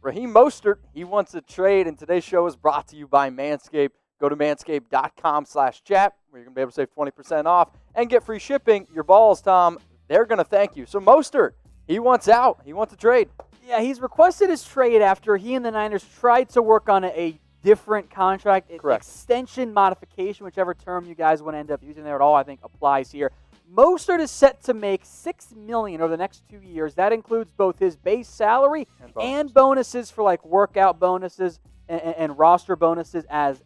Raheem Mostert, he wants a trade, and today's show is brought to you by Manscaped. Go to manscaped.com/chat, where you're going to be able to save 20% off and get free shipping. Your balls, Tom, they're going to thank you. So Mostert, he wants out. He wants a trade. Yeah, he's requested his trade after he and the Niners tried to work on a different contract, extension, modification, whichever term you guys want to end up using there at all, I think applies here. Mostert is set to make $6 million over the next 2 years. That includes both his base salary and bonuses for like workout bonuses and roster bonuses as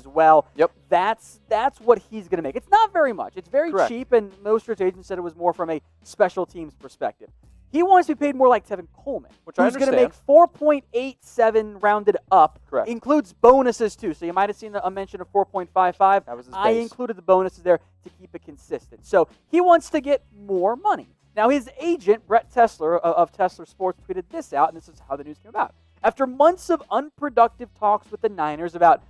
well. Yep. That's what he's going to make. It's not very much. It's very cheap, and Mostert's agent said it was more from a special teams perspective. He wants to be paid more like Tevin Coleman, which I understand. Who's going to make 4.87 rounded up. Correct. Includes bonuses too. So you might have seen a mention of 4.55. That was his I base. included the bonuses there to keep it consistent. So he wants to get more money. Now his agent, Brett Tessler of Tessler Sports, tweeted this out, and this is how the news came about. After months of unproductive talks with the Niners about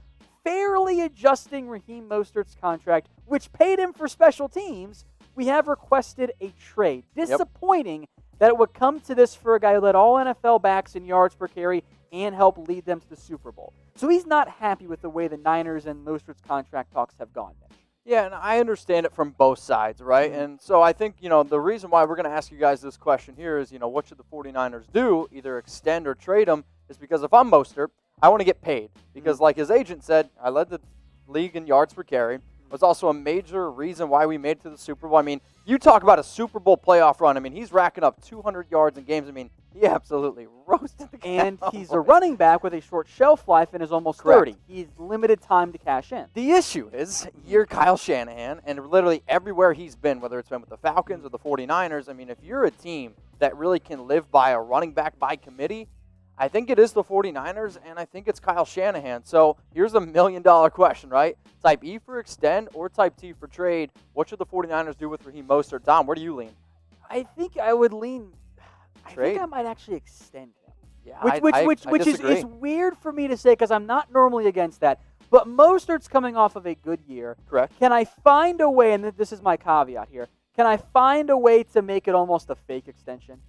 fairly adjusting Raheem Mostert's contract, which paid him for special teams, we have requested a trade. Disappointing that it would come to this for a guy who led all NFL backs in yards per carry and helped lead them to the Super Bowl. So he's not happy with the way the Niners and Mostert's contract talks have gone, Mitch. Yeah, and I understand it from both sides, right? And so I think, the reason why we're going to ask you guys this question here is, what should the 49ers do, either extend or trade him, is because if I'm Mostert, I want to get paid. Because like his agent said, I led the league in yards per carry. It was also a major reason why we made it to the Super Bowl. I mean, you talk about a Super Bowl playoff run. I mean, he's racking up 200 yards in games. I mean, he absolutely roasted the And he's a running back with a short shelf life and is almost 30. He's limited time to cash in. The issue is, you're Kyle Shanahan, and literally everywhere he's been, whether it's been with the Falcons or the 49ers, I mean, if you're a team that really can live by a running back by committee, I think it is the 49ers, and I think it's Kyle Shanahan. So here's a $1 million question, right? Type E for extend or type T for trade. What should the 49ers do with Raheem Mostert? Tom, where do you lean? I think I would lean. Trade? I think I might actually extend him. Yeah, Which is weird for me to say because I'm not normally against that. But Mostert's coming off of a good year. Correct. Can I find a way, and this is my caveat here, can I find a way to make it almost a fake extension?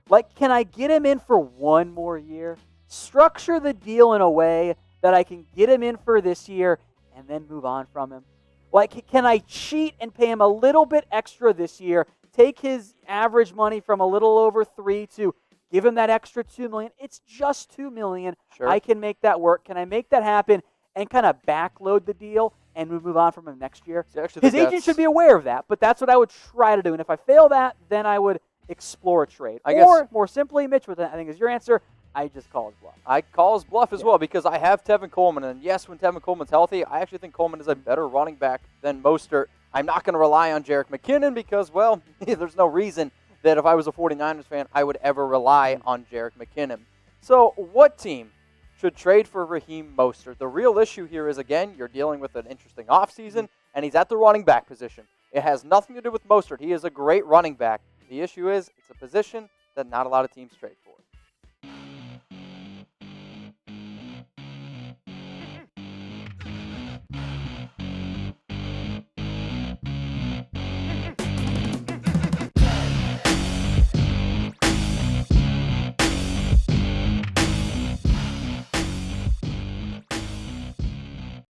Like, can I get him in for one more year? Structure the deal in a way that I can get him in for this year and then move on from him? Like, can I cheat and pay him a little bit extra this year, take his average money from a little over 3 to give him that extra $2 million? It's just $2 million. Sure. I can make that work. Can I make that happen and kind of backload the deal and move on from him next year? His agent should be aware of that, but that's what I would try to do. And if I fail that, then I would explore a trade. Or, more simply, Mitch, what I think is your answer, I just call his bluff. I call his bluff as well because I have Tevin Coleman. And yes, when Tevin Coleman's healthy, I actually think Coleman is a better running back than Mostert. I'm not going to rely on Jerick McKinnon because, well, there's no reason that if I was a 49ers fan, I would ever rely on Jerick McKinnon. So what team should trade for Raheem Mostert? The real issue here is, again, you're dealing with an interesting offseason, and he's at the running back position. It has nothing to do with Mostert. He is a great running back. The issue is it's a position that not a lot of teams trade for.